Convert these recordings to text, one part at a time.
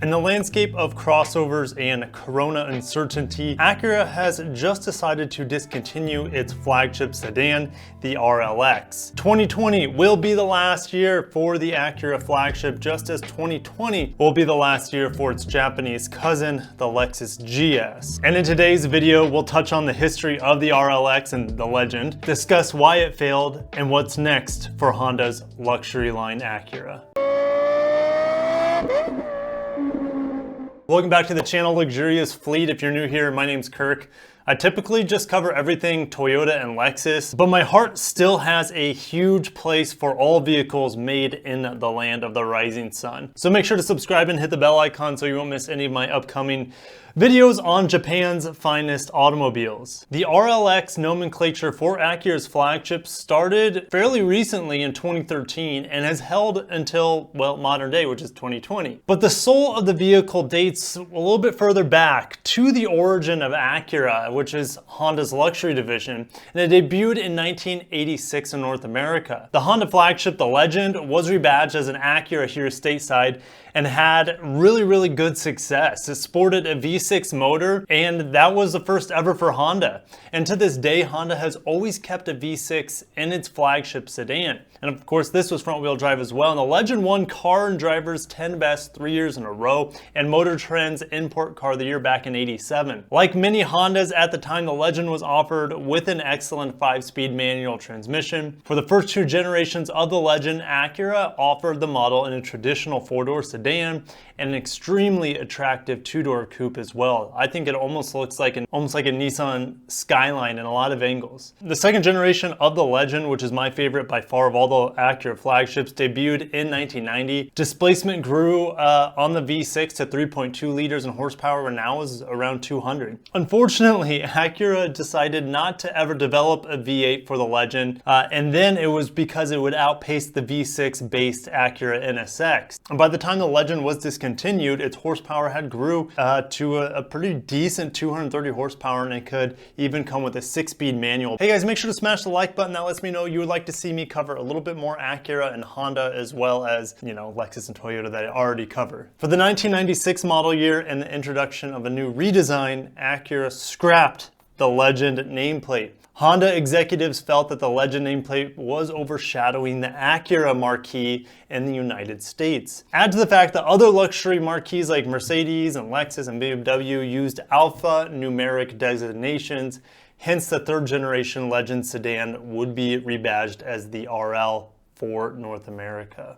In the landscape of crossovers and Corona uncertainty, Acura has just decided to discontinue its flagship sedan, the RLX. 2020 will be the last year for the Acura flagship, just as 2020 will be the last year for its Japanese cousin, the Lexus GS. And in today's video, we'll touch on the history of the RLX and the legend, discuss why it failed, and what's next for Honda's luxury line Acura. Welcome back to the channel, Luxurious Fleet. If you're new here, my name's Kirk. I typically just cover everything Toyota and Lexus, but my heart still has a huge place for all vehicles made in the land of the rising sun. So make sure to subscribe and hit the bell icon so you won't miss any of my upcoming videos on Japan's finest automobiles. The RLX nomenclature for Acura's flagship started fairly recently in 2013 and has held until, well, modern day, which is 2020. But the soul of the vehicle dates a little bit further back to the origin of Acura, which is Honda's luxury division, and it debuted in 1986 in North America. The Honda flagship, the Legend, was rebadged as an Acura here stateside and had really good success. It sported a V6 motor, and that was the first ever for Honda. And to this day, Honda has always kept a V6 in its flagship sedan. And of course, this was front-wheel drive as well. And the Legend won Car and Driver's 10 Best 3 years in a row, and Motor Trend's Import Car of the Year back in '87. Like many Hondas at the time, the Legend was offered with an excellent 5-speed manual transmission. For the first 2 generations of the Legend, Acura offered the model in a traditional 4-door sedan and an extremely attractive 2-door coupe as well. I think it almost looks like a Nissan Skyline in a lot of angles. The second generation of the Legend, which is my favorite by far of all the Acura flagships, debuted in 1990. Displacement grew on the V6 to 3.2 liters in horsepower, and now is around 200. Unfortunately, Acura decided not to ever develop a V8 for the Legend, and then it was because it would outpace the V6 based Acura NSX. And by the time the Legend was discontinued, its horsepower had grew to a pretty decent 230 horsepower, and it could even come with a 6-speed manual. Hey guys, make sure to smash the like button. That lets me know you would like to see me cover a little bit more Acura and Honda, as well as, you know, Lexus and Toyota that I already cover. For the 1996 model year and the introduction of a new redesign, Acura scrapped the Legend nameplate. Honda executives felt that the Legend nameplate was overshadowing the Acura marquee in the United States. Add to the fact that other luxury marquees like Mercedes and Lexus and BMW used alphanumeric designations, hence the 3rd generation Legend sedan would be rebadged as the RL for North America.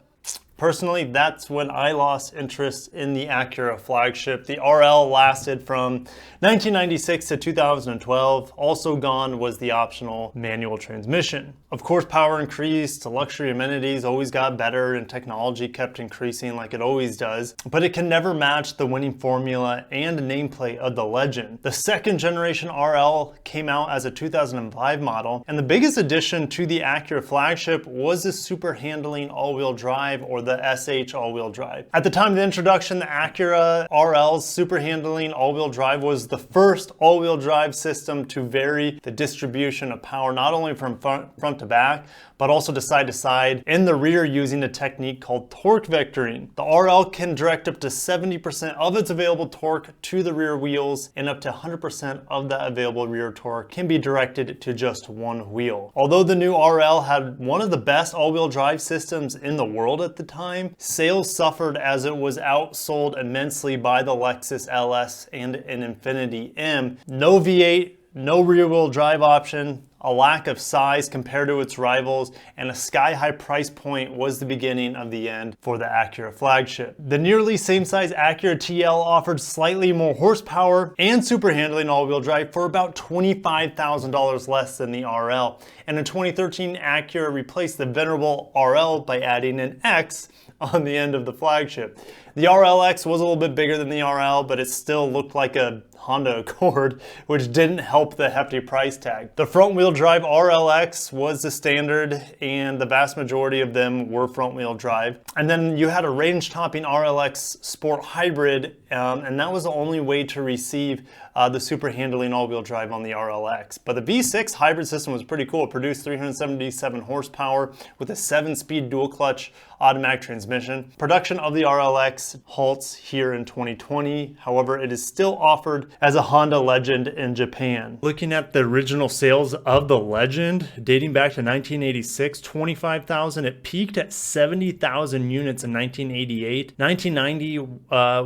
Personally, that's when I lost interest in the Acura flagship. The RL lasted from 1996 to 2012. Also gone was the optional manual transmission. Of course, power increased, luxury amenities always got better, and technology kept increasing like it always does. But it can never match the winning formula and nameplate of the Legend. The 2nd generation RL came out as a 2005 model, and the biggest addition to the Acura flagship was the super handling all-wheel drive, or the SH all-wheel drive. At the time of the introduction, the Acura RL's super handling all-wheel drive was the first all-wheel drive system to vary the distribution of power, not only from front to back, but also to side in the rear, using a technique called torque vectoring. The RL can direct up to 70% of its available torque to the rear wheels, and up to 100% of the available rear torque can be directed to just one wheel. Although the new RL had one of the best all-wheel drive systems in the world at the time, sales suffered as it was outsold immensely by the Lexus LS and an Infiniti M. No V8, no rear-wheel drive option, a lack of size compared to its rivals, and a sky-high price point was the beginning of the end for the Acura flagship. The nearly same-size Acura TL offered slightly more horsepower and super handling all-wheel drive for about $25,000 less than the RL. And in 2013, Acura replaced the venerable RL by adding an X on the end of the flagship. The RLX was a little bit bigger than the RL, but it still looked like a Honda Accord, which didn't help the hefty price tag. The front-wheel drive RLX was the standard, and the vast majority of them were front-wheel drive. And then you had a range-topping RLX Sport Hybrid, and that was the only way to receive the super handling all-wheel drive on the RLX. But the V6 hybrid system was pretty cool. It produced 377 horsepower with a 7-speed dual-clutch automatic transmission. Production of the RLX halts here in 2020. However, it is still offered as a Honda Legend in Japan. Looking at the original sales of the Legend, dating back to 1986, 25,000. It peaked at 70,000 units in 1988. 1990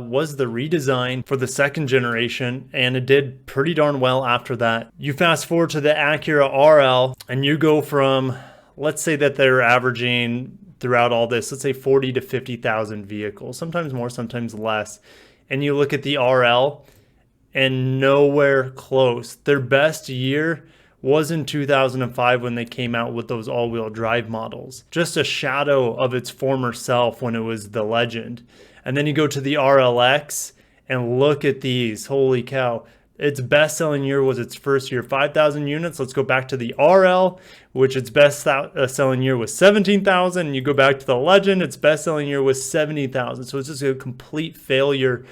was the redesign for the second generation, and it did pretty darn well after that. You fast forward to the Acura RL, and you go from, let's say that they're averaging throughout all this, let's say 40 to 50,000 vehicles, sometimes more, sometimes less. And you look at the RL, and nowhere close. Their best year was in 2005 when they came out with those all-wheel drive models. Just a shadow of its former self when it was the Legend. And then you go to the RLX and look at these. Holy cow. Its best-selling year was its first year, 5,000 units. Let's go back to the RL, which its best-selling year was 17,000. And you go back to the Legend, its best-selling year was 70,000. So it's just a complete failure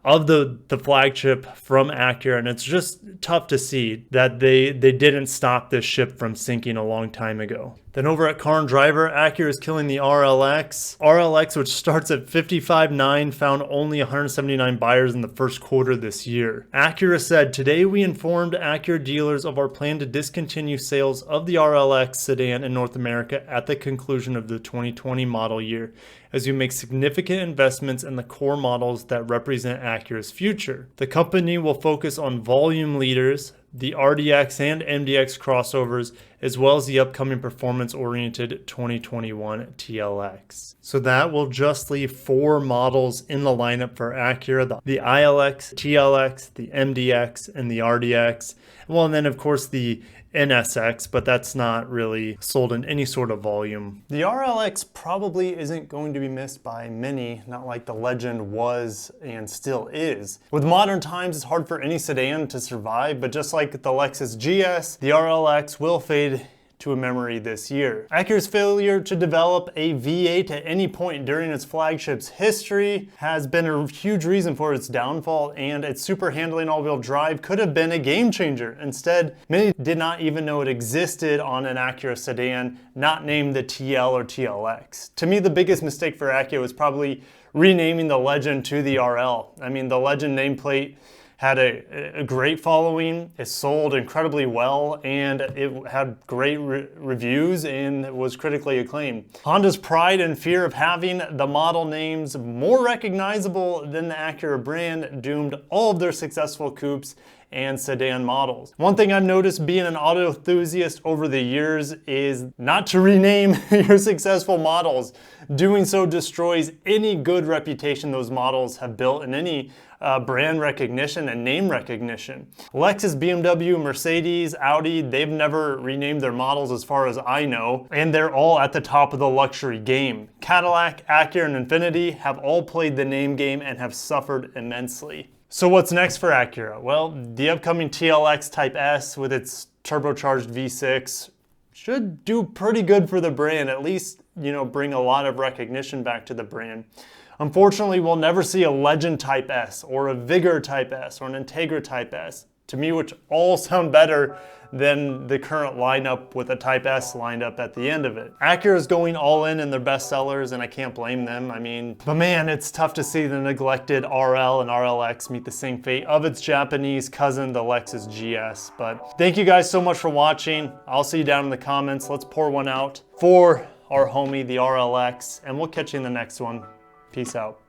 of the flagship from Acura, and it's just tough to see that they didn't stop this ship from sinking a long time ago. Then over at Car and Driver, Acura is killing the RLX. RLX, which starts at 55,900, found only 179 buyers in the first quarter this year. Acura said, "Today we informed Acura dealers of our plan to discontinue sales of the RLX sedan in North America at the conclusion of the 2020 model year, as we make significant investments in the core models that represent Acura's future. The company will focus on volume leaders, the RDX and MDX crossovers, as well as the upcoming performance-oriented 2021 TLX." So that will just leave 4 models in the lineup for Acura: the ILX, TLX, the MDX, and the RDX. Well, and then of course the NSX, but that's not really sold in any sort of volume. The RLX probably isn't going to be missed by many, not like the Legend was and still is. With modern times, it's hard for any sedan to survive, but just like the Lexus GS, the RLX will fade to a memory this year. Acura's failure to develop a V8 at any point during its flagship's history has been a huge reason for its downfall, and its super handling all-wheel drive could have been a game changer. Instead, many did not even know it existed on an Acura sedan not named the TL or TLX. To me, the biggest mistake for Acura was probably renaming the Legend to the RL. I mean, the Legend nameplate had a great following, it sold incredibly well, and it had great reviews and was critically acclaimed. Honda's pride and fear of having the model names more recognizable than the Acura brand doomed all of their successful coupes and sedan models. One thing I've noticed being an auto enthusiast over the years is not to rename your successful models. Doing so destroys any good reputation those models have built and any brand recognition and name recognition. Lexus, BMW, Mercedes, Audi, they've never renamed their models as far as I know, and they're all at the top of the luxury game. Cadillac, Acura, and Infiniti have all played the name game and have suffered immensely. So what's next for Acura? Well, the upcoming TLX Type S with its turbocharged V6 should do pretty good for the brand, at least, bring a lot of recognition back to the brand. Unfortunately, we'll never see a Legend Type S or a Vigor Type S or an Integra Type S, to me, which all sound better than the current lineup with a Type S lined up at the end of it. Acura is going all in their best sellers, and I can't blame them. I mean, but man, it's tough to see the neglected RL and RLX meet the same fate of its Japanese cousin, the Lexus GS. But thank you guys so much for watching. I'll see you down in the comments. Let's pour one out for our homie, the RLX, and we'll catch you in the next one. Peace out.